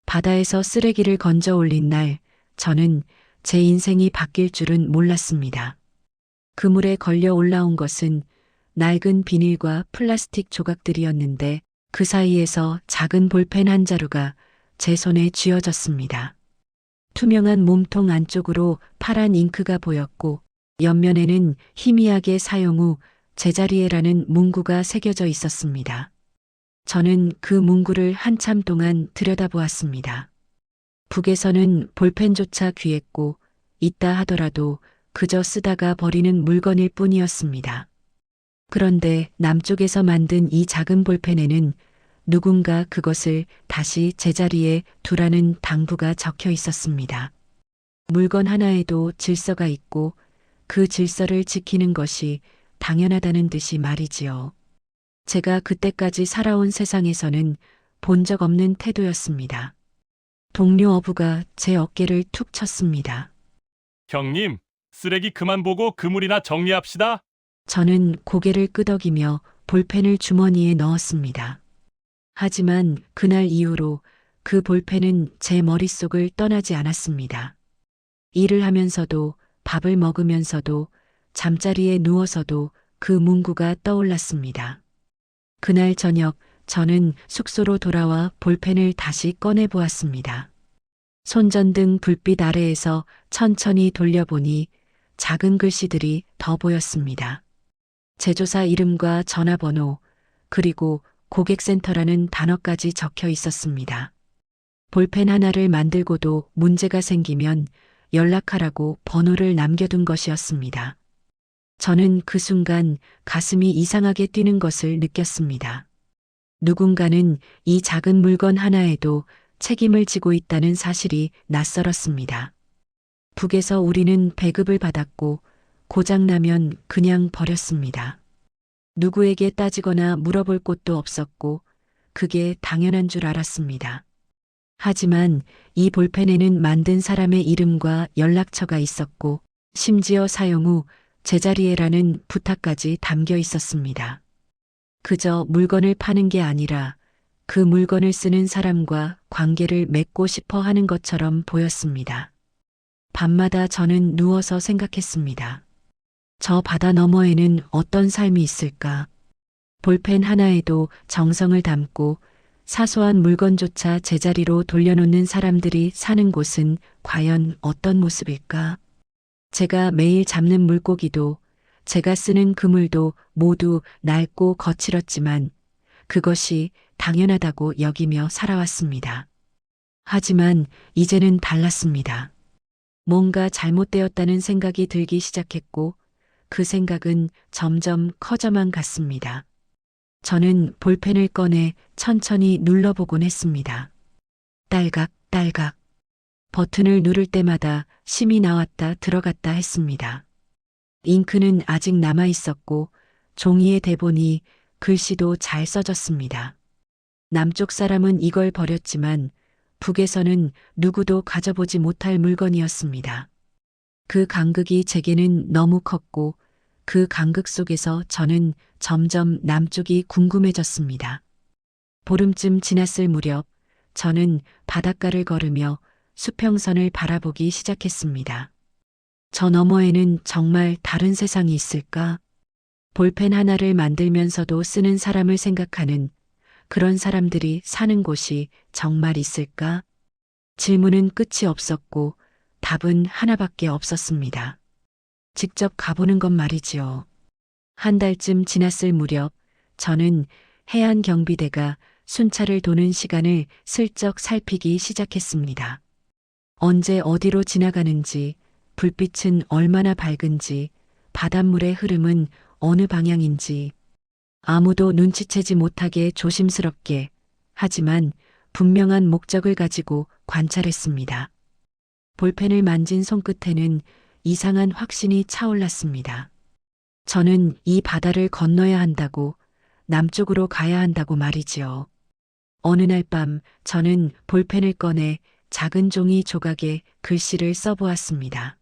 바다에서 쓰레기를 건져 올린 날, 저는 제 인생이 바뀔 줄은 몰랐습니다. 그물에 걸려 올라온 것은 낡은 비닐과 플라스틱 조각들이었는데 그 사이에서 작은 볼펜 한 자루가 제 손에 쥐어졌습니다. 투명한 몸통 안쪽으로 파란 잉크가 보였고 옆면에는 희미하게 사용 후 제자리에라는 문구가 새겨져 있었습니다. 저는 그 문구를 한참 동안 들여다보았습니다. 북에서는 볼펜조차 귀했고 있다 하더라도 그저 쓰다가 버리는 물건일 뿐이었습니다. 그런데 남쪽에서 만든 이 작은 볼펜에는 누군가 그것을 다시 제자리에 두라는 당부가 적혀 있었습니다. 물건 하나에도 질서가 있고 그 질서를 지키는 것이 당연하다는 듯이 말이지요. 제가 그때까지 살아온 세상에서는 본 적 없는 태도였습니다. 동료 어부가 제 어깨를 툭 쳤습니다. 형님, 쓰레기 그만 보고 그물이나 정리합시다. 저는 고개를 끄덕이며 볼펜을 주머니에 넣었습니다. 하지만 그날 이후로 그 볼펜은 제 머릿속을 떠나지 않았습니다. 일을 하면서도 밥을 먹으면서도 잠자리에 누워서도 그 문구가 떠올랐습니다. 그날 저녁 저는 숙소로 돌아와 볼펜을 다시 꺼내 보았습니다. 손전등 불빛 아래에서 천천히 돌려보니 작은 글씨들이 더 보였습니다. 제조사 이름과 전화번호, 그리고 고객센터라는 단어까지 적혀 있었습니다. 볼펜 하나를 만들고도 문제가 생기면 연락하라고 번호를 남겨둔 것이었습니다. 저는 그 순간 가슴이 이상하게 뛰는 것을 느꼈습니다. 누군가는 이 작은 물건 하나에도 책임을 지고 있다는 사실이 낯설었습니다. 북에서 우리는 배급을 받았고 고장나면 그냥 버렸습니다. 누구에게 따지거나 물어볼 곳도 없었고 그게 당연한 줄 알았습니다. 하지만 이 볼펜에는 만든 사람의 이름과 연락처가 있었고 심지어 사용 후 제자리에라는 부탁까지 담겨 있었습니다. 그저 물건을 파는 게 아니라 그 물건을 쓰는 사람과 관계를 맺고 싶어 하는 것처럼 보였습니다. 밤마다 저는 누워서 생각했습니다. 저 바다 너머에는 어떤 삶이 있을까? 볼펜 하나에도 정성을 담고 사소한 물건조차 제자리로 돌려놓는 사람들이 사는 곳은 과연 어떤 모습일까? 제가 매일 잡는 물고기도 제가 쓰는 그물도 모두 낡고 거칠었지만 그것이 당연하다고 여기며 살아왔습니다. 하지만 이제는 달랐습니다. 뭔가 잘못되었다는 생각이 들기 시작했고 그 생각은 점점 커져만 갔습니다. 저는 볼펜을 꺼내 천천히 눌러보곤 했습니다. 딸각, 딸각. 버튼을 누를 때마다 심이 나왔다 들어갔다 했습니다. 잉크는 아직 남아 있었고 종이에 대보니 글씨도 잘 써졌습니다. 남쪽 사람은 이걸 버렸지만 북에서는 누구도 가져보지 못할 물건이었습니다. 그 간극이 제게는 너무 컸고 그 간극 속에서 저는 점점 남쪽이 궁금해졌습니다. 보름쯤 지났을 무렵 저는 바닷가를 걸으며 수평선을 바라보기 시작했습니다. 저 너머에는 정말 다른 세상이 있을까? 볼펜 하나를 만들면서도 쓰는 사람을 생각하는 그런 사람들이 사는 곳이 정말 있을까? 질문은 끝이 없었고 답은 하나밖에 없었습니다. 직접 가보는 것 말이지요. 한 달쯤 지났을 무렵 저는 해안 경비대가 순찰을 도는 시간을 슬쩍 살피기 시작했습니다. 언제 어디로 지나가는지, 불빛은 얼마나 밝은지, 바닷물의 흐름은 어느 방향인지, 아무도 눈치채지 못하게 조심스럽게, 하지만 분명한 목적을 가지고 관찰했습니다. 볼펜을 만진 손끝에는 이상한 확신이 차올랐습니다. 저는 이 바다를 건너야 한다고, 남쪽으로 가야 한다고 말이지요. 어느 날 밤 저는 볼펜을 꺼내 작은 종이 조각에 글씨를 써보았습니다.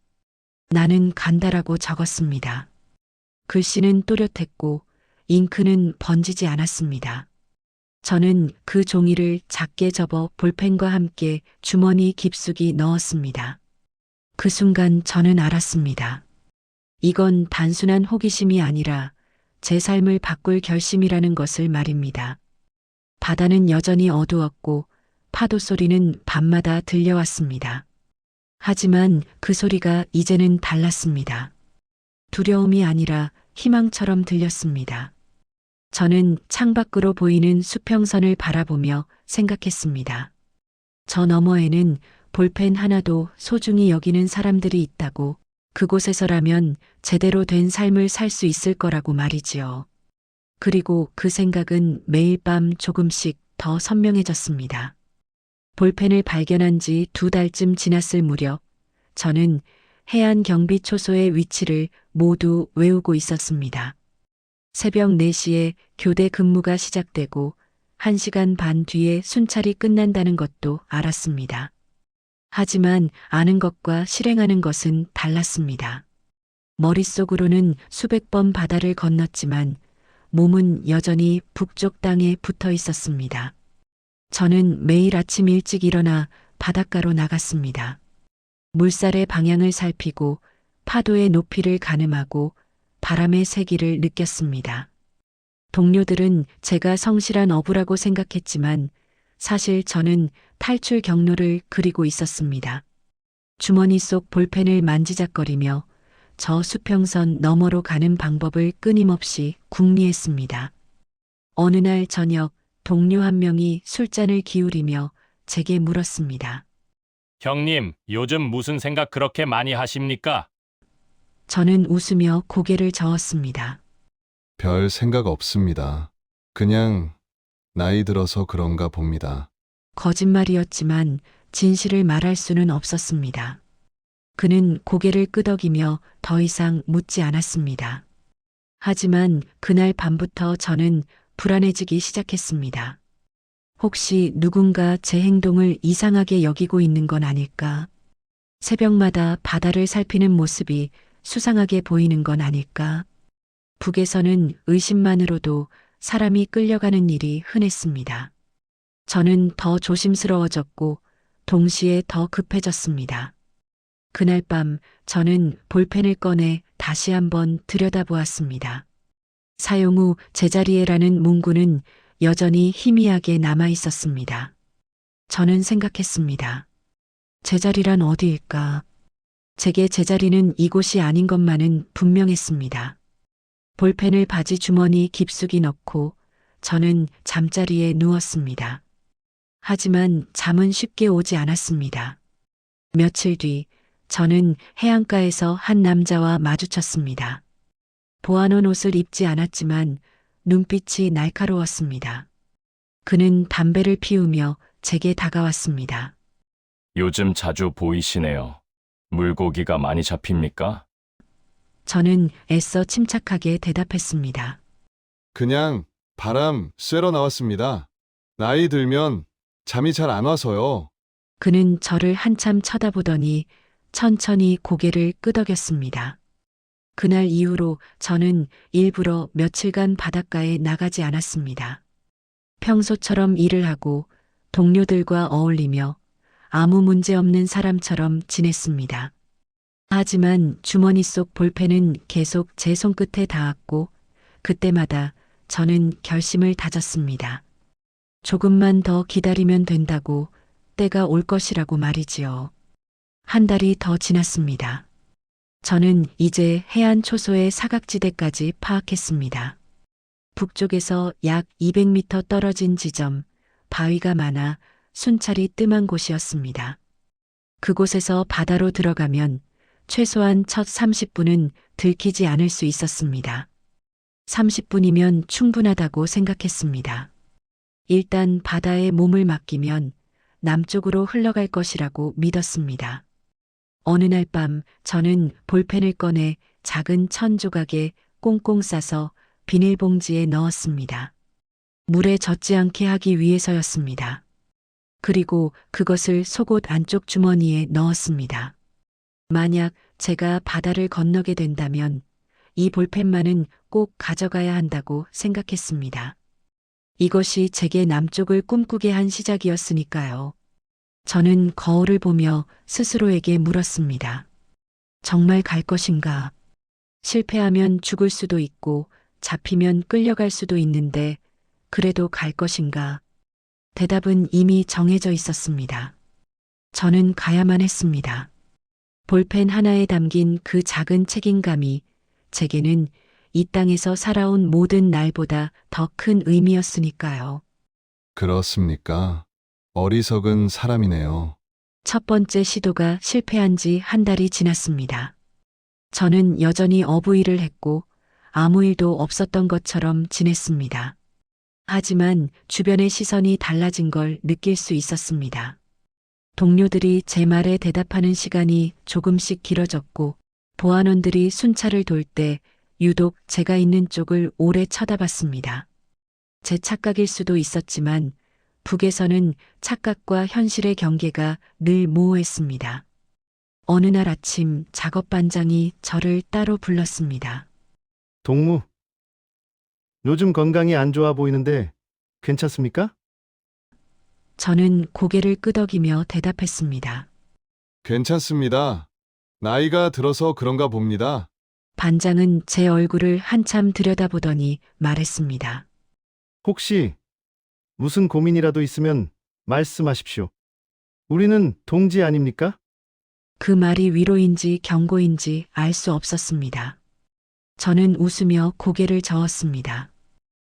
나는 간다라고 적었습니다. 글씨는 또렷했고 잉크는 번지지 않았습니다. 저는 그 종이를 작게 접어 볼펜과 함께 주머니 깊숙이 넣었습니다. 그 순간 저는 알았습니다. 이건 단순한 호기심이 아니라 제 삶을 바꿀 결심이라는 것을 말입니다. 바다는 여전히 어두웠고 파도 소리는 밤마다 들려왔습니다. 하지만 그 소리가 이제는 달랐습니다. 두려움이 아니라 희망처럼 들렸습니다. 저는 창밖으로 보이는 수평선을 바라보며 생각했습니다. 저 너머에는 볼펜 하나도 소중히 여기는 사람들이 있다고, 그곳에서라면 제대로 된 삶을 살 수 있을 거라고 말이지요. 그리고 그 생각은 매일 밤 조금씩 더 선명해졌습니다. 볼펜을 발견한 지 2달쯤 지났을 무렵, 저는 해안 경비 초소의 위치를 모두 외우고 있었습니다. 새벽 4시에 교대 근무가 시작되고 1시간 반 뒤에 순찰이 끝난다는 것도 알았습니다. 하지만 아는 것과 실행하는 것은 달랐습니다. 머릿속으로는 수백 번 바다를 건넜지만 몸은 여전히 북쪽 땅에 붙어 있었습니다. 저는 매일 아침 일찍 일어나 바닷가로 나갔습니다. 물살의 방향을 살피고 파도의 높이를 가늠하고 바람의 세기를 느꼈습니다. 동료들은 제가 성실한 어부라고 생각했지만 사실 저는 탈출 경로를 그리고 있었습니다. 주머니 속 볼펜을 만지작거리며 저 수평선 너머로 가는 방법을 끊임없이 궁리했습니다. 어느 날 저녁 동료 한 명이 술잔을 기울이며 제게 물었습니다. 형님, 요즘 무슨 생각 그렇게 많이 하십니까? 저는 웃으며 고개를 저었습니다. 별 생각 없습니다. 그냥 나이 들어서 그런가 봅니다. 거짓말이었지만 진실을 말할 수는 없었습니다. 그는 고개를 끄덕이며 더 이상 묻지 않았습니다. 하지만 그날 밤부터 저는 불안해지기 시작했습니다. 혹시 누군가 제 행동을 이상하게 여기고 있는 건 아닐까? 새벽마다 바다를 살피는 모습이 수상하게 보이는 건 아닐까? 북에서는 의심만으로도 사람이 끌려가는 일이 흔했습니다. 저는 더 조심스러워졌고 동시에 더 급해졌습니다. 그날 밤 저는 볼펜을 꺼내 다시 한번 들여다보았습니다. 사용 후 제자리에라는 문구는 여전히 희미하게 남아 있었습니다. 저는 생각했습니다. 제자리란 어디일까? 제게 제자리는 이곳이 아닌 것만은 분명했습니다. 볼펜을 바지 주머니 깊숙이 넣고 저는 잠자리에 누웠습니다. 하지만 잠은 쉽게 오지 않았습니다. 며칠 뒤 저는 해안가에서 한 남자와 마주쳤습니다. 보아놓은 옷을 입지 않았지만 눈빛이 날카로웠습니다. 그는 담배를 피우며 제게 다가왔습니다. 요즘 자주 보이시네요. 물고기가 많이 잡힙니까? 저는 애써 침착하게 대답했습니다. 그냥 바람 쐬러 나왔습니다. 나이 들면 잠이 잘 안 와서요. 그는 저를 한참 쳐다보더니 천천히 고개를 끄덕였습니다. 그날 이후로 저는 일부러 며칠간 바닷가에 나가지 않았습니다. 평소처럼 일을 하고 동료들과 어울리며 아무 문제 없는 사람처럼 지냈습니다. 하지만 주머니 속 볼펜은 계속 제 손끝에 닿았고 그때마다 저는 결심을 다졌습니다. 조금만 더 기다리면 된다고, 때가 올 것이라고 말이지요. 한 달이 더 지났습니다. 저는 이제 해안 초소의 사각지대까지 파악했습니다. 북쪽에서 약 200m 떨어진 지점, 바위가 많아 순찰이 뜸한 곳이었습니다. 그곳에서 바다로 들어가면 최소한 첫 30분은 들키지 않을 수 있었습니다. 30분이면 충분하다고 생각했습니다. 일단 바다에 몸을 맡기면 남쪽으로 흘러갈 것이라고 믿었습니다. 어느 날 밤 저는 볼펜을 꺼내 작은 천 조각에 꽁꽁 싸서 비닐봉지에 넣었습니다. 물에 젖지 않게 하기 위해서였습니다. 그리고 그것을 속옷 안쪽 주머니에 넣었습니다. 만약 제가 바다를 건너게 된다면 이 볼펜만은 꼭 가져가야 한다고 생각했습니다. 이것이 제게 남쪽을 꿈꾸게 한 시작이었으니까요. 저는 거울을 보며 스스로에게 물었습니다. 정말 갈 것인가? 실패하면 죽을 수도 있고 잡히면 끌려갈 수도 있는데 그래도 갈 것인가? 대답은 이미 정해져 있었습니다. 저는 가야만 했습니다. 볼펜 하나에 담긴 그 작은 책임감이 제게는 이 땅에서 살아온 모든 날보다 더 큰 의미였으니까요. 그렇습니까? 어리석은 사람이네요. 첫 번째 시도가 실패한 지 한 달이 지났습니다. 저는 여전히 어부일을 했고 아무 일도 없었던 것처럼 지냈습니다. 하지만 주변의 시선이 달라진 걸 느낄 수 있었습니다. 동료들이 제 말에 대답하는 시간이 조금씩 길어졌고 보안원들이 순찰을 돌 때 유독 제가 있는 쪽을 오래 쳐다봤습니다. 제 착각일 수도 있었지만 북에서는 착각과 현실의 경계가 늘 모호했습니다. 어느 날 아침 작업반장이 저를 따로 불렀습니다. 동무, 요즘 건강이 안 좋아 보이는데 괜찮습니까? 저는 고개를 끄덕이며 대답했습니다. 괜찮습니다. 나이가 들어서 그런가 봅니다. 반장은 제 얼굴을 한참 들여다보더니 말했습니다. 혹시 무슨 고민이라도 있으면 말씀하십시오. 우리는 동지 아닙니까? 그 말이 위로인지 경고인지 알 수 없었습니다. 저는 웃으며 고개를 저었습니다.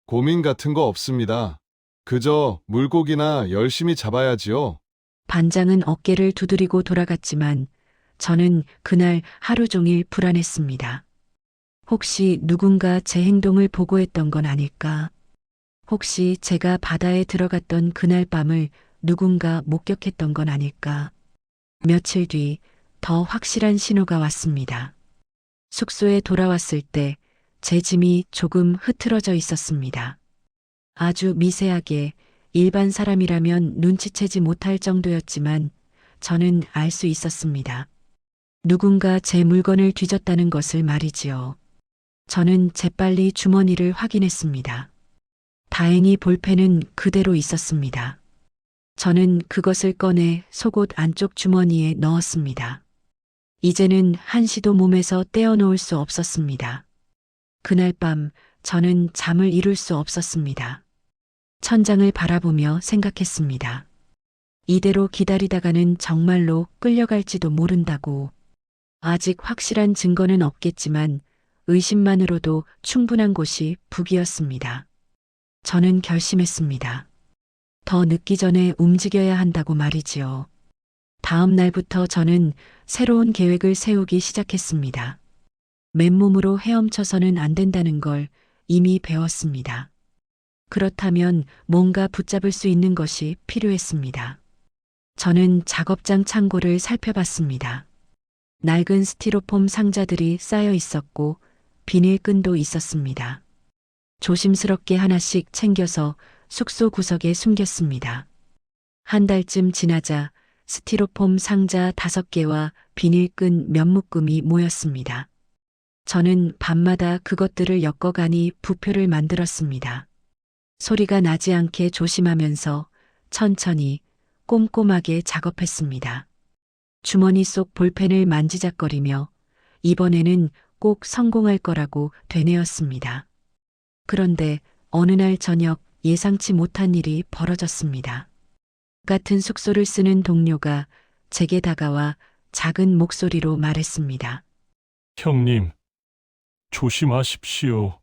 고민 같은 거 없습니다. 그저 물고기나 열심히 잡아야지요. 반장은 어깨를 두드리고 돌아갔지만 저는 그날 하루 종일 불안했습니다. 혹시 누군가 제 행동을 보고했던 건 아닐까? 혹시 제가 바다에 들어갔던 그날 밤을 누군가 목격했던 건 아닐까? 며칠 뒤 더 확실한 신호가 왔습니다. 숙소에 돌아왔을 때 제 짐이 조금 흐트러져 있었습니다. 아주 미세하게 일반 사람이라면 눈치채지 못할 정도였지만 저는 알 수 있었습니다. 누군가 제 물건을 뒤졌다는 것을 말이지요. 저는 재빨리 주머니를 확인했습니다. 다행히 볼펜은 그대로 있었습니다. 저는 그것을 꺼내 속옷 안쪽 주머니에 넣었습니다. 이제는 한시도 몸에서 떼어놓을 수 없었습니다. 그날 밤 저는 잠을 이룰 수 없었습니다. 천장을 바라보며 생각했습니다. 이대로 기다리다가는 정말로 끌려갈지도 모른다고. 아직 확실한 증거는 없겠지만 의심만으로도 충분한 곳이 북이었습니다. 저는 결심했습니다. 더 늦기 전에 움직여야 한다고 말이지요. 다음 날부터 저는 새로운 계획을 세우기 시작했습니다. 맨몸으로 헤엄쳐서는 안 된다는 걸 이미 배웠습니다. 그렇다면 뭔가 붙잡을 수 있는 것이 필요했습니다. 저는 작업장 창고를 살펴봤습니다. 낡은 스티로폼 상자들이 쌓여 있었고 비닐끈도 있었습니다. 조심스럽게 하나씩 챙겨서 숙소 구석에 숨겼습니다. 한 달쯤 지나자 스티로폼 상자 5개와 비닐끈 몇 묶음이 모였습니다. 저는 밤마다 그것들을 엮어가니 부표를 만들었습니다. 소리가 나지 않게 조심하면서 천천히 꼼꼼하게 작업했습니다. 주머니 속 볼펜을 만지작거리며 이번에는 꼭 성공할 거라고 되뇌었습니다. 그런데 어느 날 저녁 예상치 못한 일이 벌어졌습니다. 같은 숙소를 쓰는 동료가 제게 다가와 작은 목소리로 말했습니다. 형님, 조심하십시오.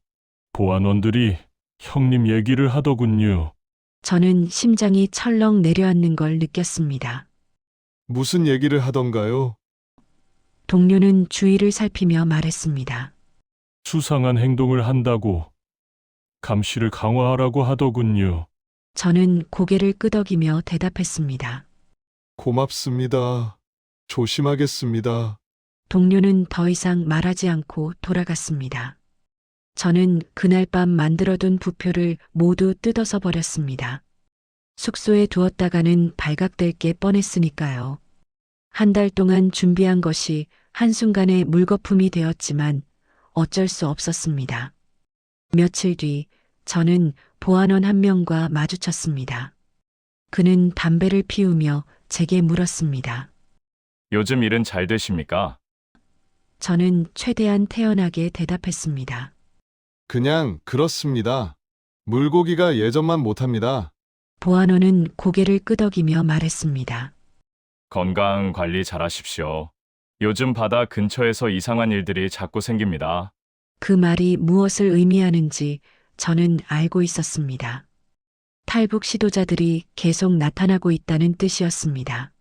보안원들이 형님 얘기를 하더군요. 저는 심장이 철렁 내려앉는 걸 느꼈습니다. 무슨 얘기를 하던가요? 동료는 주위를 살피며 말했습니다. 수상한 행동을 한다고 감시를 강화하라고 하더군요. 저는 고개를 끄덕이며 대답했습니다. 고맙습니다. 조심하겠습니다. 동료는 더 이상 말하지 않고 돌아갔습니다. 저는 그날 밤 만들어둔 부표를 모두 뜯어서 버렸습니다. 숙소에 두었다가는 발각될 게 뻔했으니까요. 한 달 동안 준비한 것이 한순간에 물거품이 되었지만 어쩔 수 없었습니다. 며칠 뒤 저는 보안원 한 명과 마주쳤습니다. 그는 담배를 피우며 제게 물었습니다. 요즘 일은 잘 되십니까? 저는 최대한 태연하게 대답했습니다. 그냥 그렇습니다. 물고기가 예전만 못합니다. 보안원은 고개를 끄덕이며 말했습니다. 건강 관리 잘하십시오. 요즘 바다 근처에서 이상한 일들이 자꾸 생깁니다. 그 말이 무엇을 의미하는지 저는 알고 있었습니다. 탈북 시도자들이 계속 나타나고 있다는 뜻이었습니다.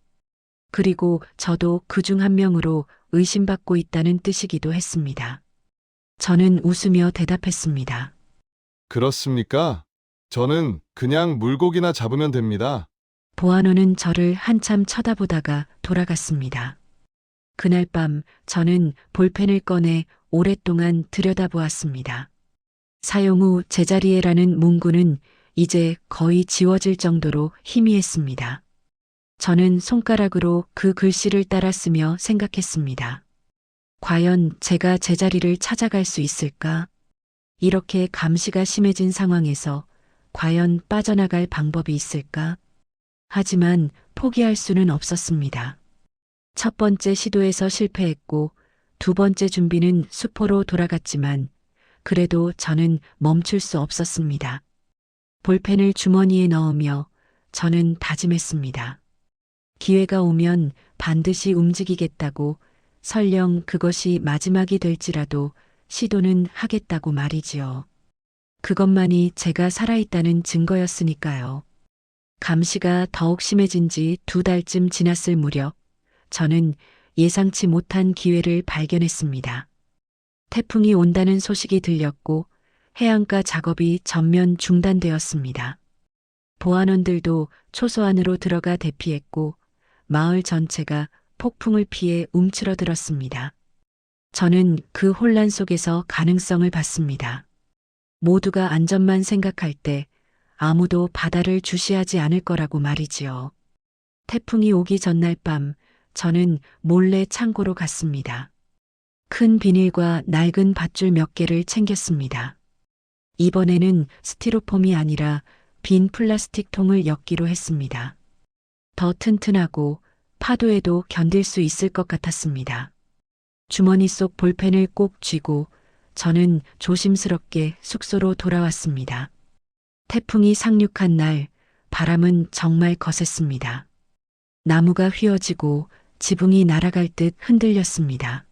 그리고 저도 그중 한 명으로 의심받고 있다는 뜻이기도 했습니다. 저는 웃으며 대답했습니다. 그렇습니까? 저는 그냥 물고기나 잡으면 됩니다. 보안원은 저를 한참 쳐다보다가 돌아갔습니다. 그날 밤 저는 볼펜을 꺼내 오랫동안 들여다보았습니다. 사용 후 제자리에라는 문구는 이제 거의 지워질 정도로 희미했습니다. 저는 손가락으로 그 글씨를 따라 쓰며 생각했습니다. 과연 제가 제자리를 찾아갈 수 있을까? 이렇게 감시가 심해진 상황에서 과연 빠져나갈 방법이 있을까? 하지만 포기할 수는 없었습니다. 첫 번째 시도에서 실패했고 두 번째 준비는 수포로 돌아갔지만 그래도 저는 멈출 수 없었습니다. 볼펜을 주머니에 넣으며 저는 다짐했습니다. 기회가 오면 반드시 움직이겠다고, 설령 그것이 마지막이 될지라도 시도는 하겠다고 말이지요. 그것만이 제가 살아있다는 증거였으니까요. 감시가 더욱 심해진 지 2달쯤 지났을 무렵 저는 예상치 못한 기회를 발견했습니다. 태풍이 온다는 소식이 들렸고 해안가 작업이 전면 중단되었습니다. 보안원들도 초소 안으로 들어가 대피했고 마을 전체가 폭풍을 피해 움츠러들었습니다. 저는 그 혼란 속에서 가능성을 봤습니다. 모두가 안전만 생각할 때 아무도 바다를 주시하지 않을 거라고 말이지요. 태풍이 오기 전날 밤 저는 몰래 창고로 갔습니다. 큰 비닐과 낡은 밧줄 몇 개를 챙겼습니다. 이번에는 스티로폼이 아니라 빈 플라스틱 통을 엮기로 했습니다. 더 튼튼하고 파도에도 견딜 수 있을 것 같았습니다. 주머니 속 볼펜을 꼭 쥐고 저는 조심스럽게 숙소로 돌아왔습니다. 태풍이 상륙한 날 바람은 정말 거셌습니다. 나무가 휘어지고 지붕이 날아갈 듯 흔들렸습니다.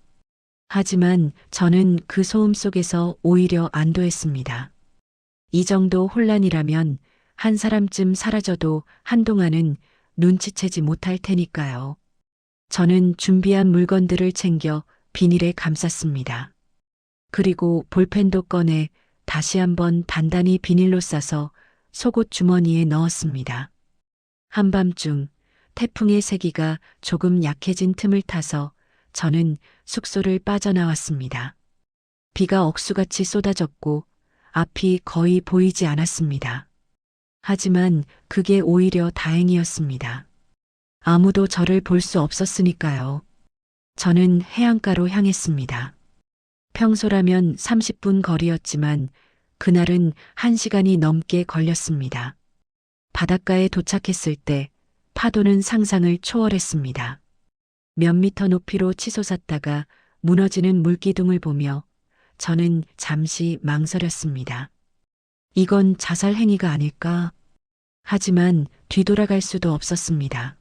하지만 저는 그 소음 속에서 오히려 안도했습니다. 이 정도 혼란이라면 한 사람쯤 사라져도 한동안은 눈치채지 못할 테니까요. 저는 준비한 물건들을 챙겨 비닐에 감쌌습니다. 그리고 볼펜도 꺼내 다시 한번 단단히 비닐로 싸서 속옷 주머니에 넣었습니다. 한밤중 태풍의 세기가 조금 약해진 틈을 타서 저는 숙소를 빠져나왔습니다. 비가 억수같이 쏟아졌고 앞이 거의 보이지 않았습니다. 하지만 그게 오히려 다행이었습니다. 아무도 저를 볼 수 없었으니까요. 저는 해안가로 향했습니다. 평소라면 30분 거리였지만 그날은 1시간이 넘게 걸렸습니다. 바닷가에 도착했을 때 파도는 상상을 초월했습니다. 몇 미터 높이로 치솟았다가 무너지는 물기둥을 보며 저는 잠시 망설였습니다. 이건 자살 행위가 아닐까? 하지만 뒤돌아갈 수도 없었습니다.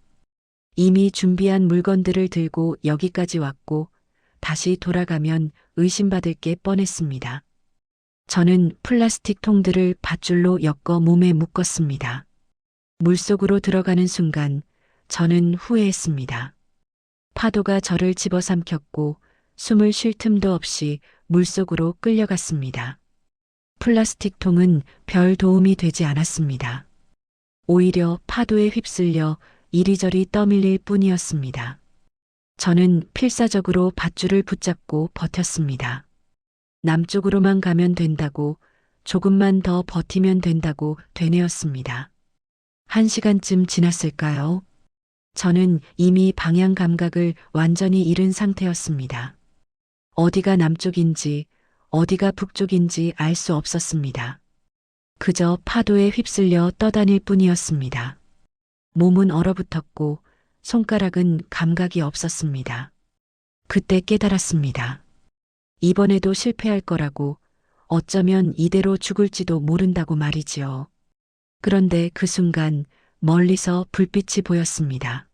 이미 준비한 물건들을 들고 여기까지 왔고 다시 돌아가면 의심받을 게 뻔했습니다. 저는 플라스틱 통들을 밧줄로 엮어 몸에 묶었습니다. 물속으로 들어가는 순간 저는 후회했습니다. 파도가 저를 집어삼켰고 숨을 쉴 틈도 없이 물속으로 끌려갔습니다. 플라스틱 통은 별 도움이 되지 않았습니다. 오히려 파도에 휩쓸려 이리저리 떠밀릴 뿐이었습니다. 저는 필사적으로 밧줄을 붙잡고 버텼습니다. 남쪽으로만 가면 된다고, 조금만 더 버티면 된다고 되뇌었습니다. 1시간쯤 지났을까요? 저는 이미 방향 감각을 완전히 잃은 상태였습니다. 어디가 남쪽인지 어디가 북쪽인지 알 수 없었습니다. 그저 파도에 휩쓸려 떠다닐 뿐이었습니다. 몸은 얼어붙었고 손가락은 감각이 없었습니다. 그때 깨달았습니다. 이번에도 실패할 거라고, 어쩌면 이대로 죽을지도 모른다고 말이지요. 그런데 그 순간 멀리서 불빛이 보였습니다.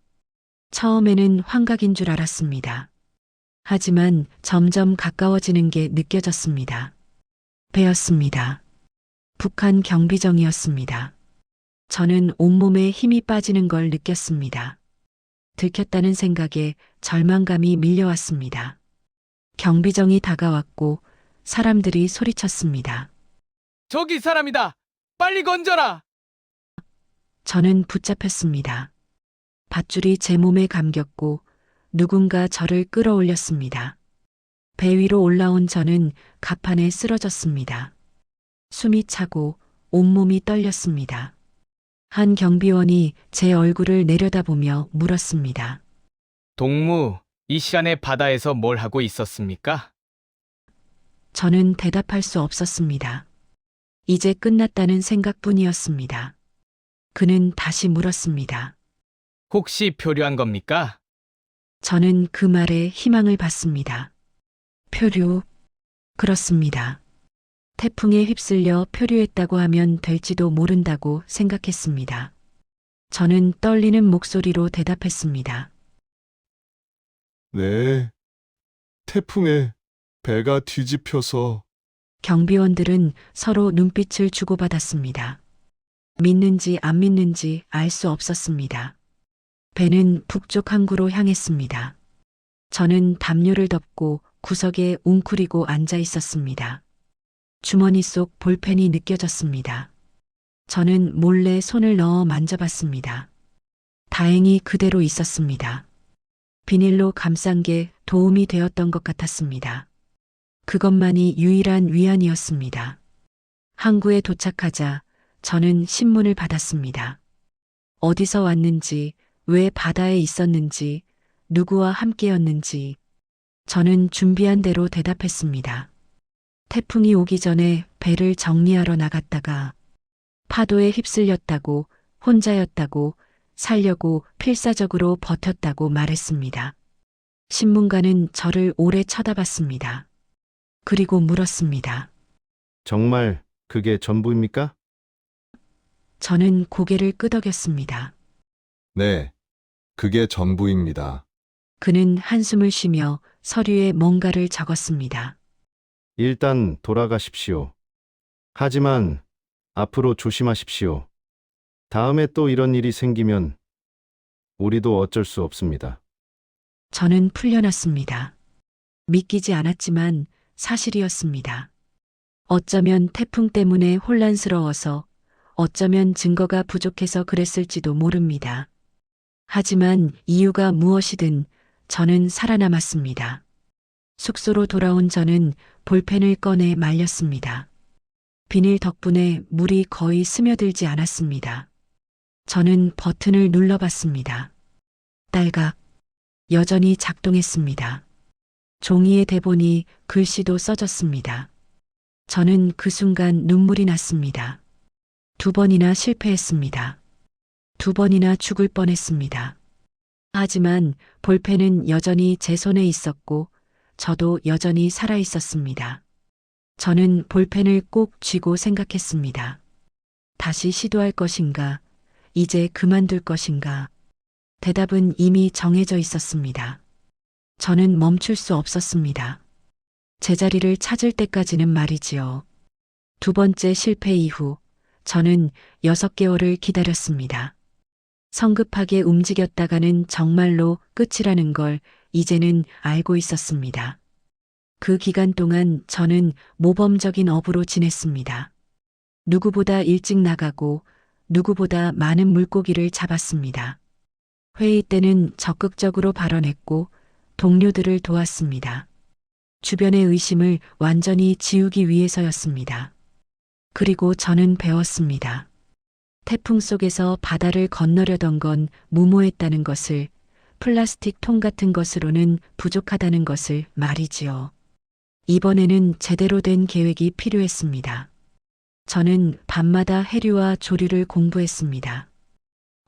처음에는 환각인 줄 알았습니다. 하지만 점점 가까워지는 게 느껴졌습니다. 배였습니다. 북한 경비정이었습니다. 저는 온몸에 힘이 빠지는 걸 느꼈습니다. 들켰다는 생각에 절망감이 밀려왔습니다. 경비정이 다가왔고 사람들이 소리쳤습니다. 저기 사람이다! 빨리 건져라! 저는 붙잡혔습니다. 밧줄이 제 몸에 감겼고 누군가 저를 끌어올렸습니다. 배 위로 올라온 저는 갑판에 쓰러졌습니다. 숨이 차고 온몸이 떨렸습니다. 한 경비원이 제 얼굴을 내려다보며 물었습니다. 동무, 이 시간에 바다에서 뭘 하고 있었습니까? 저는 대답할 수 없었습니다. 이제 끝났다는 생각뿐이었습니다. 그는 다시 물었습니다. 혹시 표류한 겁니까? 저는 그 말에 희망을 받습니다. 표류? 그렇습니다. 태풍에 휩쓸려 표류했다고 하면 될지도 모른다고 생각했습니다. 저는 떨리는 목소리로 대답했습니다. 네. 태풍에 배가 뒤집혀서 경비원들은 서로 눈빛을 주고받았습니다. 믿는지 안 믿는지 알 수 없었습니다. 배는 북쪽 항구로 향했습니다. 저는 담요를 덮고 구석에 웅크리고 앉아 있었습니다. 주머니 속 볼펜이 느껴졌습니다. 저는 몰래 손을 넣어 만져봤습니다. 다행히 그대로 있었습니다. 비닐로 감싼 게 도움이 되었던 것 같았습니다. 그것만이 유일한 위안이었습니다. 항구에 도착하자 저는 신문을 받았습니다. 어디서 왔는지, 왜 바다에 있었는지, 누구와 함께였는지, 저는 준비한 대로 대답했습니다. 태풍이 오기 전에 배를 정리하러 나갔다가 파도에 휩쓸렸다고, 혼자였다고, 살려고 필사적으로 버텼다고 말했습니다. 신문가는 저를 오래 쳐다봤습니다. 그리고 물었습니다. 정말 그게 전부입니까? 저는 고개를 끄덕였습니다. 네. 그게 전부입니다. 그는 한숨을 쉬며 서류에 뭔가를 적었습니다. 일단 돌아가십시오. 하지만 앞으로 조심하십시오. 다음에 또 이런 일이 생기면 우리도 어쩔 수 없습니다. 저는 풀려났습니다. 믿기지 않았지만 사실이었습니다. 어쩌면 태풍 때문에 혼란스러워서, 어쩌면 증거가 부족해서 그랬을지도 모릅니다. 하지만 이유가 무엇이든 저는 살아남았습니다. 숙소로 돌아온 저는 볼펜을 꺼내 말렸습니다. 비닐 덕분에 물이 거의 스며들지 않았습니다. 저는 버튼을 눌러봤습니다. 딸각. 여전히 작동했습니다. 종이에 대본이 글씨도 써졌습니다. 저는 그 순간 눈물이 났습니다. 2번이나 실패했습니다. 2번이나 죽을 뻔했습니다. 하지만 볼펜은 여전히 제 손에 있었고 저도 여전히 살아 있었습니다. 저는 볼펜을 꼭 쥐고 생각했습니다. 다시 시도할 것인가? 이제 그만둘 것인가? 대답은 이미 정해져 있었습니다. 저는 멈출 수 없었습니다. 제자리를 찾을 때까지는 말이지요. 2번째 실패 이후 저는 6개월을 기다렸습니다. 성급하게 움직였다가는 정말로 끝이라는 걸 이제는 알고 있었습니다. 그 기간 동안 저는 모범적인 어부로 지냈습니다. 누구보다 일찍 나가고 누구보다 많은 물고기를 잡았습니다. 회의 때는 적극적으로 발언했고 동료들을 도왔습니다. 주변의 의심을 완전히 지우기 위해서였습니다. 그리고 저는 배웠습니다. 태풍 속에서 바다를 건너려던 건 무모했다는 것을, 플라스틱 통 같은 것으로는 부족하다는 것을 말이지요. 이번에는 제대로 된 계획이 필요했습니다. 저는 밤마다 해류와 조류를 공부했습니다.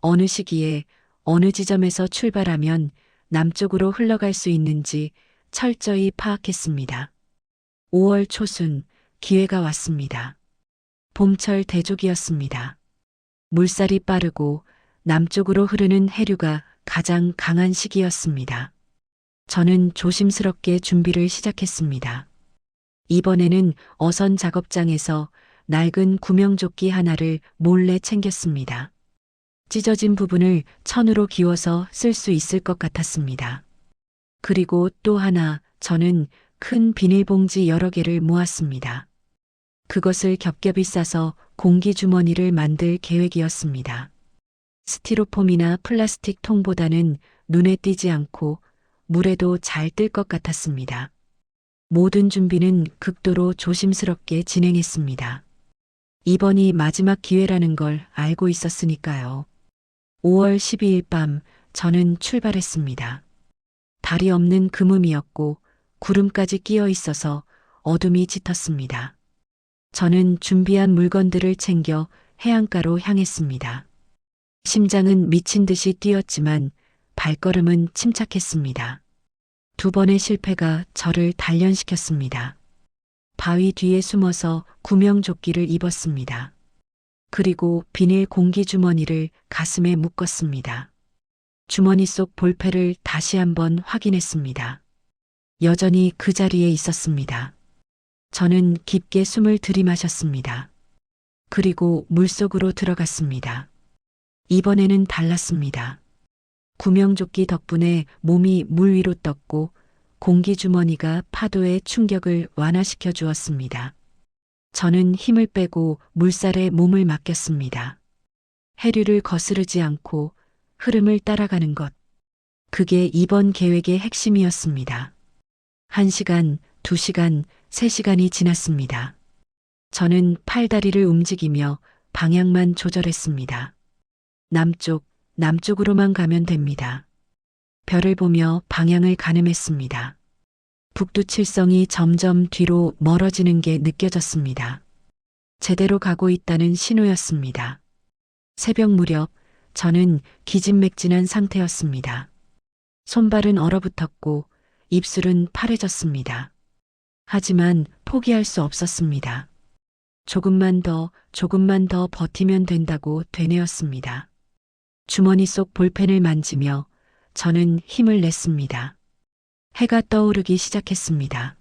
어느 시기에 어느 지점에서 출발하면 남쪽으로 흘러갈 수 있는지 철저히 파악했습니다. 5월 초순 기회가 왔습니다. 봄철 대족이었습니다. 물살이 빠르고 남쪽으로 흐르는 해류가 가장 강한 시기였습니다. 저는 조심스럽게 준비를 시작했습니다. 이번에는 어선 작업장에서 낡은 구명조끼 하나를 몰래 챙겼습니다. 찢어진 부분을 천으로 기워서 쓸 수 있을 것 같았습니다. 그리고 또 하나 저는 큰 비닐봉지 여러 개를 모았습니다. 그것을 겹겹이 싸서 공기주머니를 만들 계획이었습니다. 스티로폼이나 플라스틱 통보다는 눈에 띄지 않고 물에도 잘 뜰 것 같았습니다. 모든 준비는 극도로 조심스럽게 진행했습니다. 이번이 마지막 기회라는 걸 알고 있었으니까요. 5월 12일 밤 저는 출발했습니다. 달이 없는 금음이었고 구름까지 끼어 있어서 어둠이 짙었습니다. 저는 준비한 물건들을 챙겨 해안가로 향했습니다. 심장은 미친 듯이 뛰었지만 발걸음은 침착했습니다. 2번의 실패가 저를 단련시켰습니다. 바위 뒤에 숨어서 구명조끼를 입었습니다. 그리고 비닐 공기주머니를 가슴에 묶었습니다. 주머니 속 볼펜을 다시 한번 확인했습니다. 여전히 그 자리에 있었습니다. 저는 깊게 숨을 들이마셨습니다. 그리고 물속으로 들어갔습니다. 이번에는 달랐습니다. 구명조끼 덕분에 몸이 물 위로 떴고 공기주머니가 파도의 충격을 완화시켜 주었습니다. 저는 힘을 빼고 물살에 몸을 맡겼습니다. 해류를 거스르지 않고 흐름을 따라가는 것. 그게 이번 계획의 핵심이었습니다. 1시간, 2시간, 3시간이 지났습니다. 저는 팔다리를 움직이며 방향만 조절했습니다. 남쪽으로만 가면 됩니다. 별을 보며 방향을 가늠했습니다. 북두칠성이 점점 뒤로 멀어지는 게 느껴졌습니다. 제대로 가고 있다는 신호였습니다. 새벽 무렵 저는 기진맥진한 상태였습니다. 손발은 얼어붙었고 입술은 파래졌습니다. 하지만 포기할 수 없었습니다. 조금만 더 버티면 된다고 되뇌었습니다. 주머니 속 볼펜을 만지며 저는 힘을 냈습니다. 해가 떠오르기 시작했습니다.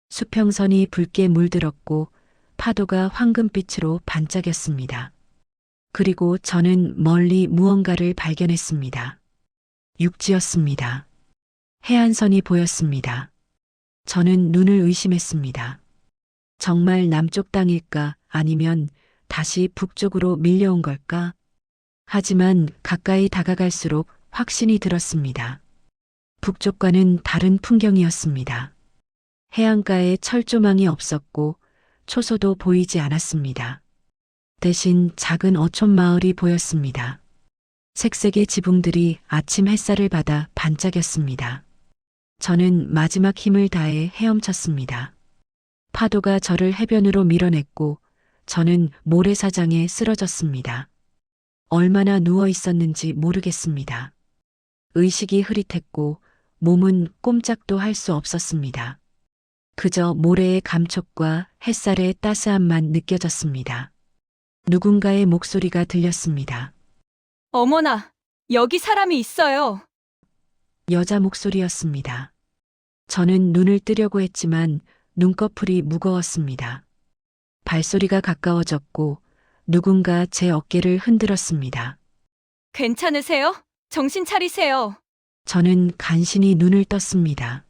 수평선이 붉게 물들었고 파도가 황금빛으로 반짝였습니다. 그리고 저는 멀리 무언가를 발견했습니다. 육지였습니다. 해안선이 보였습니다. 저는 눈을 의심했습니다. 정말 남쪽 땅일까 아니면 다시 북쪽으로 밀려온 걸까? 하지만 가까이 다가갈수록 확신이 들었습니다. 북쪽과는 다른 풍경이었습니다. 해안가에 철조망이 없었고 초소도 보이지 않았습니다. 대신 작은 어촌 마을이 보였습니다. 색색의 지붕들이 아침 햇살을 받아 반짝였습니다. 저는 마지막 힘을 다해 헤엄쳤습니다. 파도가 저를 해변으로 밀어냈고 저는 모래사장에 쓰러졌습니다. 얼마나 누워 있었는지 모르겠습니다. 의식이 흐릿했고 몸은 꼼짝도 할 수 없었습니다. 그저 모래의 감촉과 햇살의 따스함만 느껴졌습니다. 누군가의 목소리가 들렸습니다. 어머나, 여기 사람이 있어요. 여자 목소리였습니다. 저는 눈을 뜨려고 했지만 눈꺼풀이 무거웠습니다. 발소리가 가까워졌고 누군가 제 어깨를 흔들었습니다. 괜찮으세요? 정신 차리세요. 저는 간신히 눈을 떴습니다.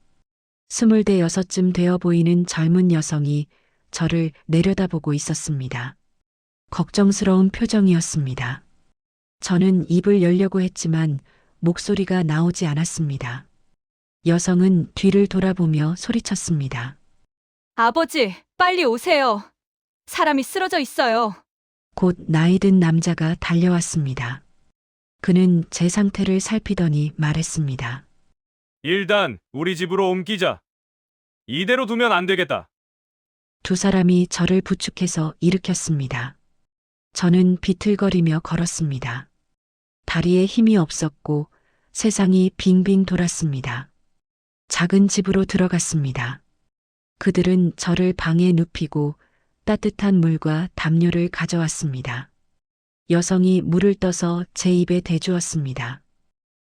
26쯤 되어 보이는 젊은 여성이 저를 내려다보고 있었습니다. 걱정스러운 표정이었습니다. 저는 입을 열려고 했지만 목소리가 나오지 않았습니다. 여성은 뒤를 돌아보며 소리쳤습니다. 아버지, 빨리 오세요. 사람이 쓰러져 있어요. 곧 나이 든 남자가 달려왔습니다. 그는 제 상태를 살피더니 말했습니다. 일단 우리 집으로 옮기자. 이대로 두면 안 되겠다. 두 사람이 저를 부축해서 일으켰습니다. 저는 비틀거리며 걸었습니다. 다리에 힘이 없었고 세상이 빙빙 돌았습니다. 작은 집으로 들어갔습니다. 그들은 저를 방에 눕히고 따뜻한 물과 담요를 가져왔습니다. 여성이 물을 떠서 제 입에 대주었습니다.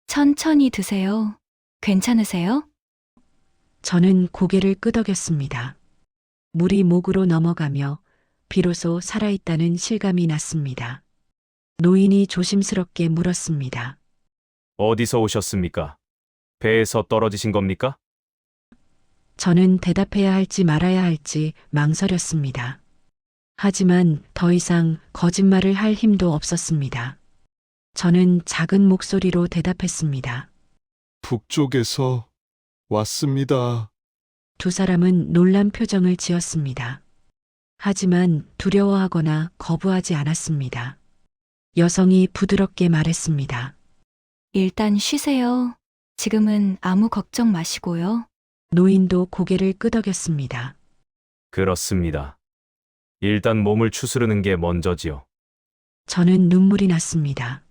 천천히 드세요. 괜찮으세요? 저는 고개를 끄덕였습니다. 물이 목으로 넘어가며 비로소 살아있다는 실감이 났습니다. 노인이 조심스럽게 물었습니다. 어디서 오셨습니까? 배에서 떨어지신 겁니까? 저는 대답해야 할지 말아야 할지 망설였습니다. 하지만 더 이상 거짓말을 할 힘도 없었습니다. 저는 작은 목소리로 대답했습니다. 북쪽에서 왔습니다. 두 사람은 놀란 표정을 지었습니다. 하지만 두려워하거나 거부하지 않았습니다. 여성이 부드럽게 말했습니다. 일단 쉬세요. 지금은 아무 걱정 마시고요. 노인도 고개를 끄덕였습니다. 그렇습니다. 일단 몸을 추스르는 게 먼저지요. 저는 눈물이 났습니다.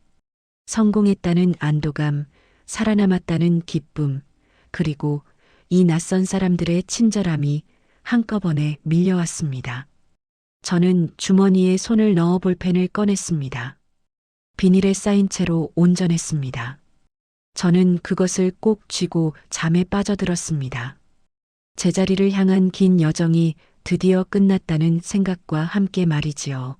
성공했다는 안도감, 살아남았다는 기쁨, 그리고 이 낯선 사람들의 친절함이 한꺼번에 밀려왔습니다. 저는 주머니에 손을 넣어 볼펜을 꺼냈습니다. 비닐에 쌓인 채로 온전했습니다. 저는 그것을 꼭 쥐고 잠에 빠져들었습니다. 제자리를 향한 긴 여정이 드디어 끝났다는 생각과 함께 말이지요.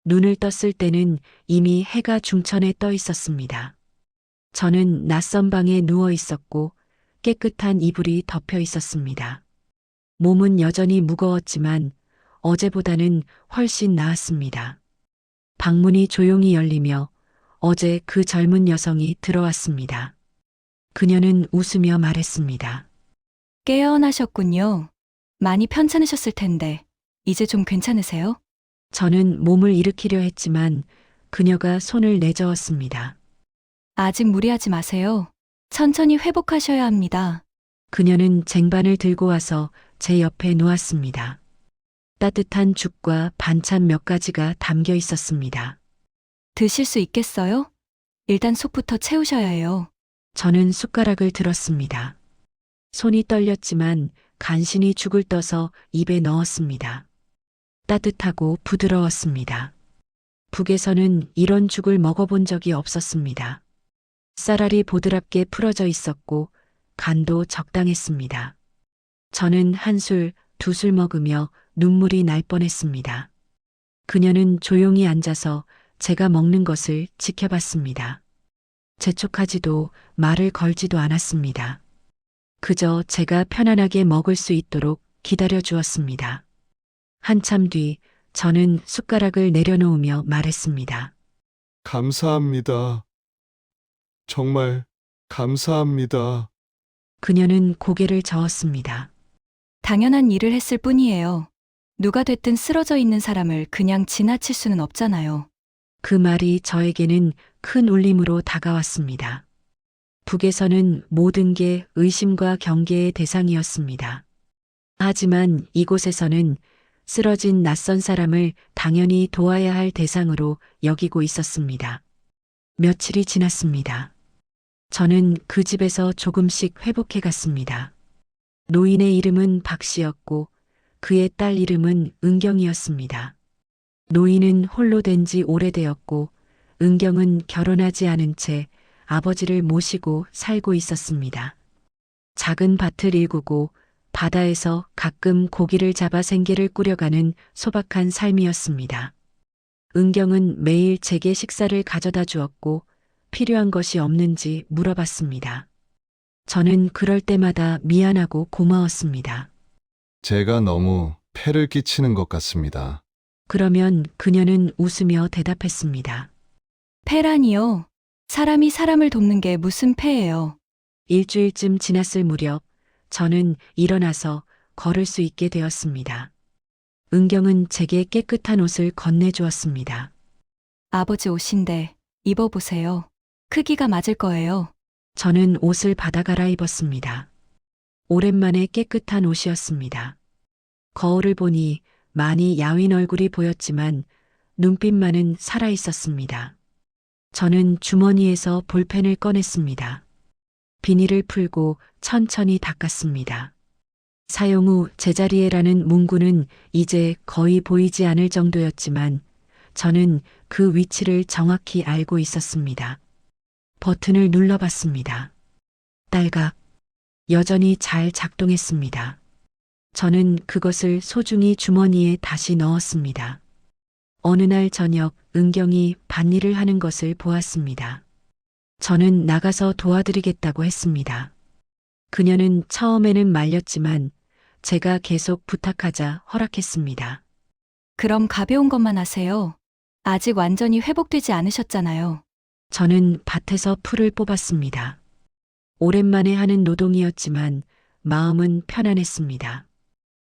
눈을 떴을 때는 이미 해가 중천에 떠 있었습니다. 저는 낯선 방에 누워 있었고 깨끗한 이불이 덮여 있었습니다. 몸은 여전히 무거웠지만 어제보다는 훨씬 나았습니다. 방문이 조용히 열리며 어제 그 젊은 여성이 들어왔습니다. 그녀는 웃으며 말했습니다. 깨어나셨군요. 많이 편찮으셨을 텐데 이제 좀 괜찮으세요? 저는 몸을 일으키려 했지만 그녀가 손을 내저었습니다. 아직 무리하지 마세요. 천천히 회복하셔야 합니다. 그녀는 쟁반을 들고 와서 제 옆에 놓았습니다. 따뜻한 죽과 반찬 몇 가지가 담겨 있었습니다. 드실 수 있겠어요? 일단 속부터 채우셔야 해요. 저는 숟가락을 들었습니다. 손이 떨렸지만 간신히 죽을 떠서 입에 넣었습니다. 따뜻하고 부드러웠습니다. 북에서는 이런 죽을 먹어본 적이 없었습니다. 쌀알이 보드랍게 풀어져 있었고 간도 적당했습니다. 저는 한 술, 두 술 먹으며 눈물이 날 뻔했습니다. 그녀는 조용히 앉아서 제가 먹는 것을 지켜봤습니다. 재촉하지도 말을 걸지도 않았습니다. 그저 제가 편안하게 먹을 수 있도록 기다려 주었습니다. 한참 뒤 저는 숟가락을 내려놓으며 말했습니다. 감사합니다. 정말 감사합니다. 그녀는 고개를 저었습니다. 당연한 일을 했을 뿐이에요. 누가 됐든 쓰러져 있는 사람을 그냥 지나칠 수는 없잖아요. 그 말이 저에게는 큰 울림으로 다가왔습니다. 북에서는 모든 게 의심과 경계의 대상이었습니다. 하지만 이곳에서는 쓰러진 낯선 사람을 당연히 도와야 할 대상으로 여기고 있었습니다. 며칠이 지났습니다. 저는 그 집에서 조금씩 회복해 갔습니다. 노인의 이름은 박 씨였고 그의 딸 이름은 은경이었습니다. 노인은 홀로 된 지 오래되었고 은경은 결혼하지 않은 채 아버지를 모시고 살고 있었습니다. 작은 밭을 일구고 바다에서 가끔 고기를 잡아 생계를 꾸려가는 소박한 삶이었습니다. 은경은 매일 제게 식사를 가져다 주었고 필요한 것이 없는지 물어봤습니다. 저는 그럴 때마다 미안하고 고마웠습니다. 제가 너무 폐를 끼치는 것 같습니다. 그러면 그녀는 웃으며 대답했습니다. 폐라니요. 사람이 사람을 돕는 게 무슨 폐예요. 일주일쯤 지났을 무렵 저는 일어나서 걸을 수 있게 되었습니다. 은경은 제게 깨끗한 옷을 건네주었습니다. 아버지 옷인데 입어보세요. 크기가 맞을 거예요. 저는 옷을 받아 갈아입었습니다. 오랜만에 깨끗한 옷이었습니다. 거울을 보니 많이 야윈 얼굴이 보였지만 눈빛만은 살아 있었습니다. 저는 주머니에서 볼펜을 꺼냈습니다. 비닐을 풀고 천천히 닦았습니다. 사용 후 제자리에라는 문구는 이제 거의 보이지 않을 정도였지만 저는 그 위치를 정확히 알고 있었습니다. 버튼을 눌러봤습니다. 딸각. 여전히 잘 작동했습니다. 저는 그것을 소중히 주머니에 다시 넣었습니다. 어느 날 저녁 은경이 밭일을 하는 것을 보았습니다. 저는 나가서 도와드리겠다고 했습니다. 그녀는 처음에는 말렸지만 제가 계속 부탁하자 허락했습니다. 그럼 가벼운 것만 하세요. 아직 완전히 회복되지 않으셨잖아요. 저는 밭에서 풀을 뽑았습니다. 오랜만에 하는 노동이었지만 마음은 편안했습니다.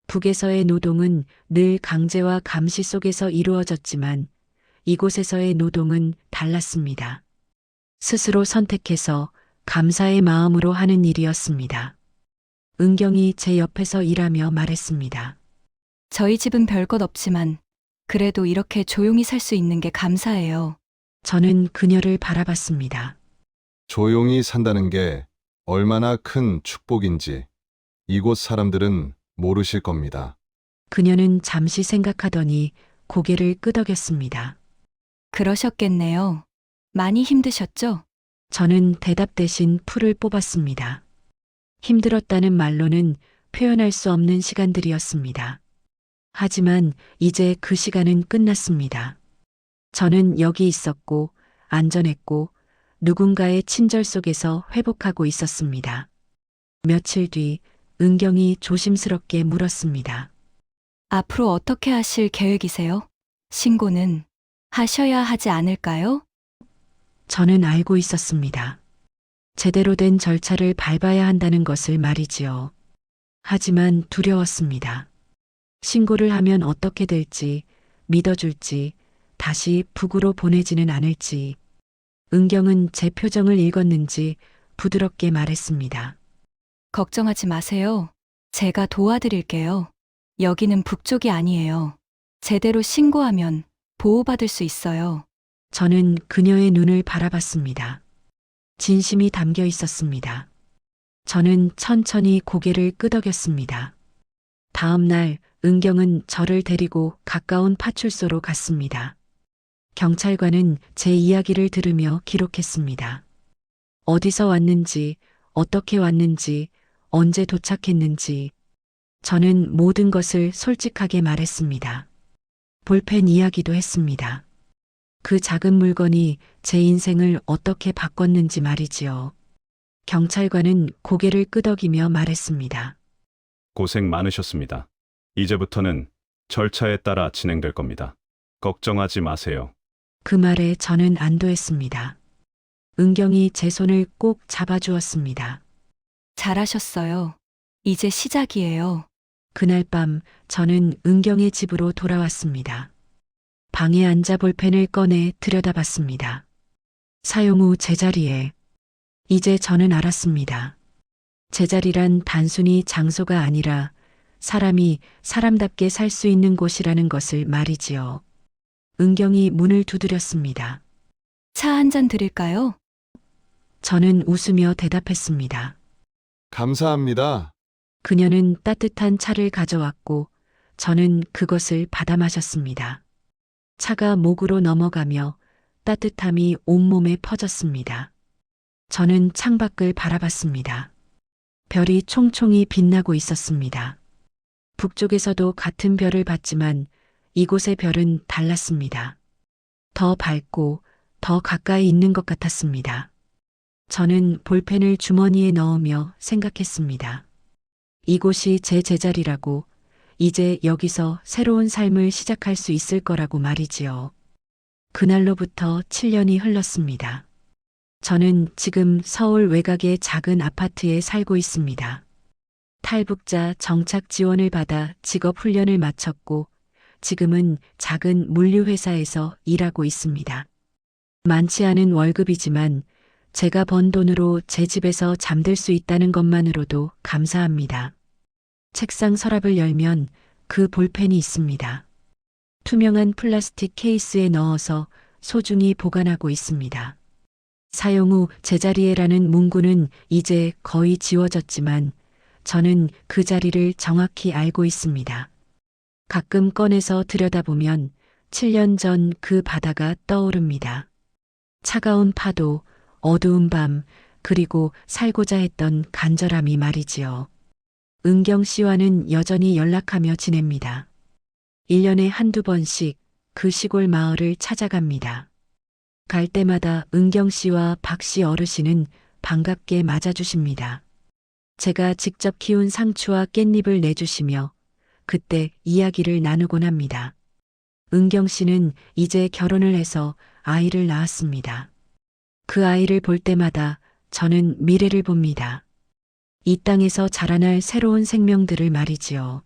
북에서의 노동은 늘 강제와 감시 속에서 이루어졌지만 이곳에서의 노동은 달랐습니다. 스스로 선택해서 감사의 마음으로 하는 일이었습니다. 은경이 제 옆에서 일하며 말했습니다. 저희 집은 별것 없지만 그래도 이렇게 조용히 살 수 있는 게 감사해요. 저는 그녀를 바라봤습니다. 조용히 산다는 게 얼마나 큰 축복인지 이곳 사람들은 모르실 겁니다. 그녀는 잠시 생각하더니 고개를 끄덕였습니다. 그러셨겠네요. 많이 힘드셨죠? 저는 대답 대신 풀을 뽑았습니다. 힘들었다는 말로는 표현할 수 없는 시간들이었습니다. 하지만 이제 그 시간은 끝났습니다. 저는 여기 있었고 안전했고 누군가의 친절 속에서 회복하고 있었습니다. 며칠 뒤 은경이 조심스럽게 물었습니다. 앞으로 어떻게 하실 계획이세요? 신고는 하셔야 하지 않을까요? 저는 알고 있었습니다. 제대로 된 절차를 밟아야 한다는 것을 말이지요. 하지만 두려웠습니다. 신고를 하면 어떻게 될지, 믿어줄지, 다시 북으로 보내지는 않을지. 은경은 제 표정을 읽었는지 부드럽게 말했습니다. 걱정하지 마세요. 제가 도와드릴게요. 여기는 북쪽이 아니에요. 제대로 신고하면 보호받을 수 있어요. 저는 그녀의 눈을 바라봤습니다. 진심이 담겨 있었습니다. 저는 천천히 고개를 끄덕였습니다. 다음 날 은경은 저를 데리고 가까운 파출소로 갔습니다. 경찰관은 제 이야기를 들으며 기록했습니다. 어디서 왔는지, 어떻게 왔는지, 언제 도착했는지. 저는 모든 것을 솔직하게 말했습니다. 볼펜 이야기도 했습니다. 그 작은 물건이 제 인생을 어떻게 바꿨는지 말이지요. 경찰관은 고개를 끄덕이며 말했습니다. 고생 많으셨습니다. 이제부터는 절차에 따라 진행될 겁니다. 걱정하지 마세요. 그 말에 저는 안도했습니다. 은경이 제 손을 꼭 잡아주었습니다. 잘하셨어요. 이제 시작이에요. 그날 밤 저는 은경의 집으로 돌아왔습니다. 방에 앉아 볼펜을 꺼내 들여다봤습니다. 사용 후 제자리에. 이제 저는 알았습니다. 제자리란 단순히 장소가 아니라 사람이 사람답게 살 수 있는 곳이라는 것을 말이지요. 은경이 문을 두드렸습니다. 차 한 잔 드릴까요? 저는 웃으며 대답했습니다. 감사합니다. 그녀는 따뜻한 차를 가져왔고 저는 그것을 받아 마셨습니다. 차가 목으로 넘어가며 따뜻함이 온몸에 퍼졌습니다. 저는 창밖을 바라봤습니다. 별이 총총히 빛나고 있었습니다. 북쪽에서도 같은 별을 봤지만 이곳의 별은 달랐습니다. 더 밝고 더 가까이 있는 것 같았습니다. 저는 볼펜을 주머니에 넣으며 생각했습니다. 이곳이 제 제자리라고, 이제 여기서 새로운 삶을 시작할 수 있을 거라고 말이지요. 그날로부터 7년이 흘렀습니다. 저는 지금 서울 외곽의 작은 아파트에 살고 있습니다. 탈북자 정착 지원을 받아 직업 훈련을 마쳤고 지금은 작은 물류회사에서 일하고 있습니다. 많지 않은 월급이지만 제가 번 돈으로 제 집에서 잠들 수 있다는 것만으로도 감사합니다. 책상 서랍을 열면 그 볼펜이 있습니다. 투명한 플라스틱 케이스에 넣어서 소중히 보관하고 있습니다. 사용 후 제자리에라는 문구는 이제 거의 지워졌지만 저는 그 자리를 정확히 알고 있습니다. 가끔 꺼내서 들여다보면 7년 전 그 바다가 떠오릅니다. 차가운 파도, 어두운 밤, 그리고 살고자 했던 간절함이 말이지요. 은경 씨와는 여전히 연락하며 지냅니다. 1년에 한두 번씩 그 시골 마을을 찾아갑니다. 갈 때마다 은경 씨와 박 씨 어르신은 반갑게 맞아주십니다. 제가 직접 키운 상추와 깻잎을 내주시며 그때 이야기를 나누곤 합니다. 은경 씨는 이제 결혼을 해서 아이를 낳았습니다. 그 아이를 볼 때마다 저는 미래를 봅니다. 이 땅에서 자라날 새로운 생명들을 말이지요.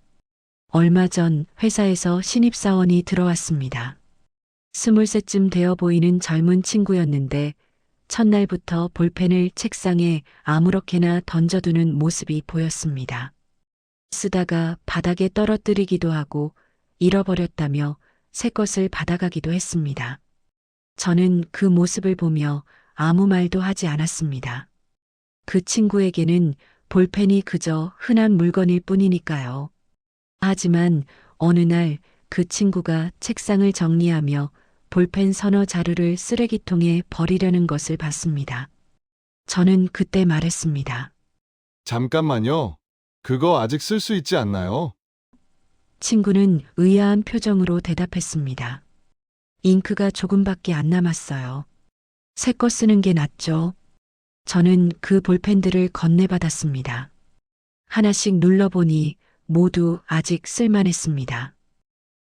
얼마 전 회사에서 신입사원이 들어왔습니다. 20살쯤 되어 보이는 젊은 친구였는데 첫날부터 볼펜을 책상에 아무렇게나 던져두는 모습이 보였습니다. 쓰다가 바닥에 떨어뜨리기도 하고 잃어버렸다며 새 것을 받아가기도 했습니다. 저는 그 모습을 보며 아무 말도 하지 않았습니다. 그 친구에게는 볼펜이 그저 흔한 물건일 뿐이니까요. 하지만 어느 날 그 친구가 책상을 정리하며 볼펜 서너 자루를 쓰레기통에 버리려는 것을 봤습니다. 저는 그때 말했습니다. 잠깐만요. 그거 아직 쓸 수 있지 않나요? 친구는 의아한 표정으로 대답했습니다. 잉크가 조금밖에 안 남았어요. 새 거 쓰는 게 낫죠. 저는 그 볼펜들을 건네받았습니다. 하나씩 눌러보니 모두 아직 쓸만했습니다.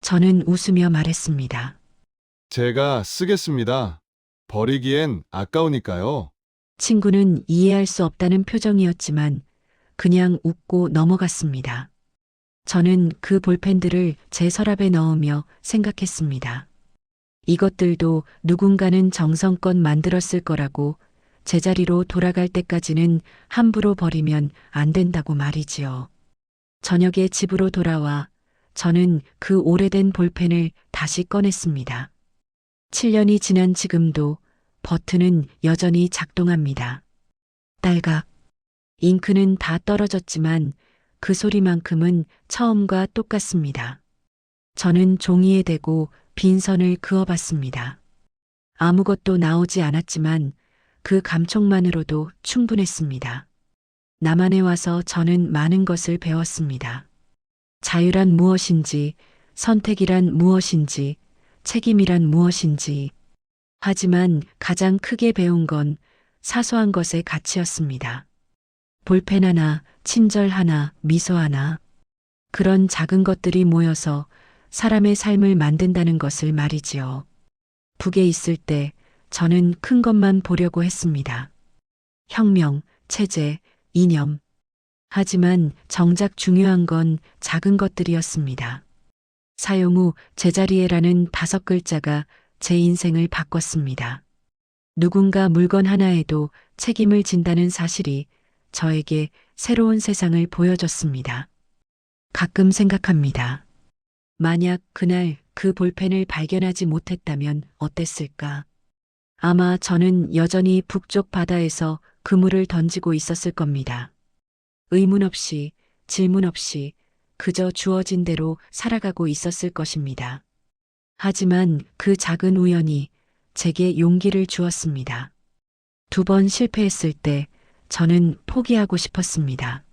저는 웃으며 말했습니다. 제가 쓰겠습니다. 버리기엔 아까우니까요. 친구는 이해할 수 없다는 표정이었지만 그냥 웃고 넘어갔습니다. 저는 그 볼펜들을 제 서랍에 넣으며 생각했습니다. 이것들도 누군가는 정성껏 만들었을 거라고 제자리로 돌아갈 때까지는 함부로 버리면 안 된다고 말이지요. 저녁에 집으로 돌아와 저는 그 오래된 볼펜을 다시 꺼냈습니다. 7년이 지난 지금도 버튼은 여전히 작동합니다. 딸각. 잉크는 다 떨어졌지만 그 소리만큼은 처음과 똑같습니다. 저는 종이에 대고 빈선을 그어봤습니다. 아무것도 나오지 않았지만 그 감촉만으로도 충분했습니다. 남한에 와서 저는 많은 것을 배웠습니다. 자유란 무엇인지, 선택이란 무엇인지, 책임이란 무엇인지. 하지만 가장 크게 배운 건 사소한 것의 가치였습니다. 볼펜 하나, 친절 하나, 미소 하나. 그런 작은 것들이 모여서 사람의 삶을 만든다는 것을 말이지요. 북에 있을 때 저는 큰 것만 보려고 했습니다. 혁명, 체제, 이념. 하지만 정작 중요한 건 작은 것들이었습니다. 사용 후 제자리에라는 5글자가 제 인생을 바꿨습니다. 누군가 물건 하나에도 책임을 진다는 사실이 저에게 새로운 세상을 보여줬습니다. 가끔 생각합니다. 만약 그날 그 볼펜을 발견하지 못했다면 어땠을까? 아마 저는 여전히 북쪽 바다에서 그물을 던지고 있었을 겁니다. 의문 없이, 질문 없이 그저 주어진 대로 살아가고 있었을 것입니다. 하지만 그 작은 우연이 제게 용기를 주었습니다. 2번 실패했을 때 저는 포기하고 싶었습니다.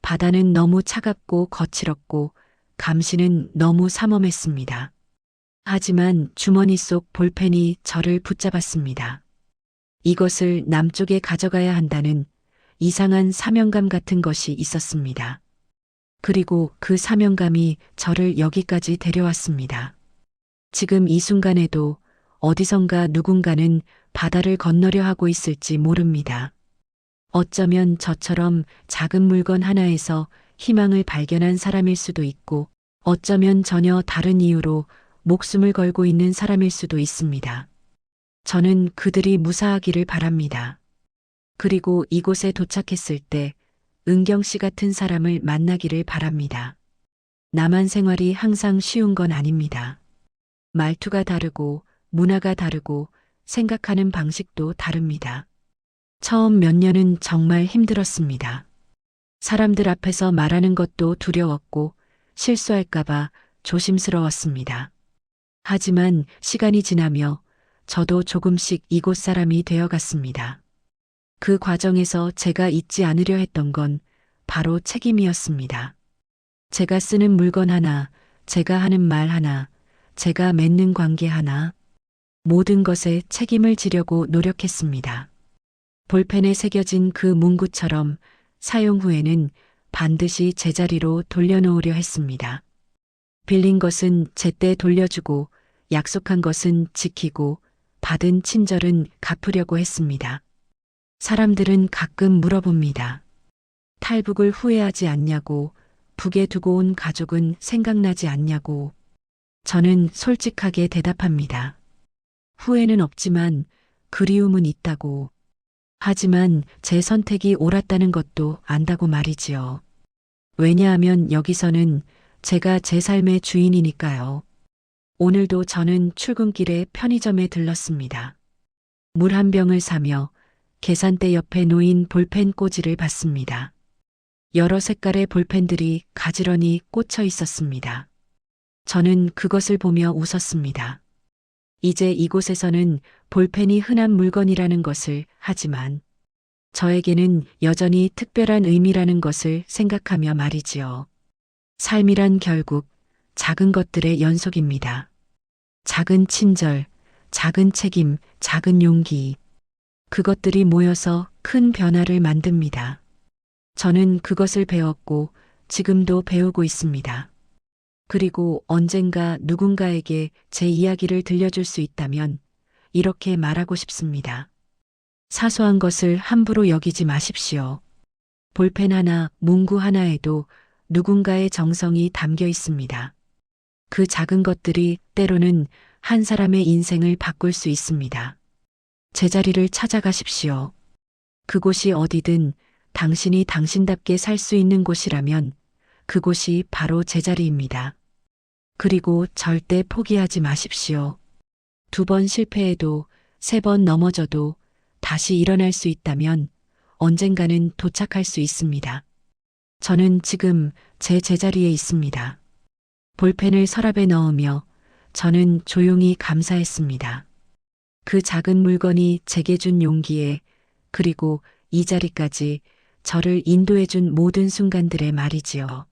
바다는 너무 차갑고 거칠었고 감시는 너무 삼엄했습니다. 하지만 주머니 속 볼펜이 저를 붙잡았습니다. 이것을 남쪽에 가져가야 한다는 이상한 사명감 같은 것이 있었습니다. 그리고 그 사명감이 저를 여기까지 데려왔습니다. 지금 이 순간에도 어디선가 누군가는 바다를 건너려 하고 있을지 모릅니다. 어쩌면 저처럼 작은 물건 하나에서 희망을 발견한 사람일 수도 있고, 어쩌면 전혀 다른 이유로 목숨을 걸고 있는 사람일 수도 있습니다. 저는 그들이 무사하기를 바랍니다. 그리고 이곳에 도착했을 때 은경 씨 같은 사람을 만나기를 바랍니다. 남한 생활이 항상 쉬운 건 아닙니다. 말투가 다르고 문화가 다르고 생각하는 방식도 다릅니다. 처음 몇 년은 정말 힘들었습니다. 사람들 앞에서 말하는 것도 두려웠고 실수할까봐 조심스러웠습니다. 하지만 시간이 지나며 저도 조금씩 이곳 사람이 되어갔습니다. 그 과정에서 제가 잊지 않으려 했던 건 바로 책임이었습니다. 제가 쓰는 물건 하나, 제가 하는 말 하나, 제가 맺는 관계 하나, 모든 것에 책임을 지려고 노력했습니다. 볼펜에 새겨진 그 문구처럼 사용 후에는 반드시 제자리로 돌려놓으려 했습니다. 빌린 것은 제때 돌려주고 약속한 것은 지키고 받은 친절은 갚으려고 했습니다. 사람들은 가끔 물어봅니다. 탈북을 후회하지 않냐고, 북에 두고 온 가족은 생각나지 않냐고. 저는 솔직하게 대답합니다. 후회는 없지만 그리움은 있다고. 하지만 제 선택이 옳았다는 것도 안다고 말이지요. 왜냐하면 여기서는 제가 제 삶의 주인이니까요. 오늘도 저는 출근길에 편의점에 들렀습니다. 물 한 병을 사며 계산대 옆에 놓인 볼펜 꽂이를 봤습니다. 여러 색깔의 볼펜들이 가지런히 꽂혀 있었습니다. 저는 그것을 보며 웃었습니다. 이제 이곳에서는 볼펜이 흔한 물건이라는 것을, 하지만 저에게는 여전히 특별한 의미라는 것을 생각하며 말이지요. 삶이란 결국 작은 것들의 연속입니다. 작은 친절, 작은 책임, 작은 용기. 그것들이 모여서 큰 변화를 만듭니다. 저는 그것을 배웠고 지금도 배우고 있습니다. 그리고 언젠가 누군가에게 제 이야기를 들려줄 수 있다면 이렇게 말하고 싶습니다. 사소한 것을 함부로 여기지 마십시오. 볼펜 하나, 문구 하나에도 누군가의 정성이 담겨 있습니다. 그 작은 것들이 때로는 한 사람의 인생을 바꿀 수 있습니다. 제자리를 찾아가십시오. 그곳이 어디든 당신이 당신답게 살 수 있는 곳이라면 그곳이 바로 제자리입니다. 그리고 절대 포기하지 마십시오. 2번 실패해도 3번 넘어져도 다시 일어날 수 있다면 언젠가는 도착할 수 있습니다. 저는 지금 제 제자리에 있습니다. 볼펜을 서랍에 넣으며 저는 조용히 감사했습니다. 그 작은 물건이 제게 준 용기에, 그리고 이 자리까지 저를 인도해 준 모든 순간들의 말이지요.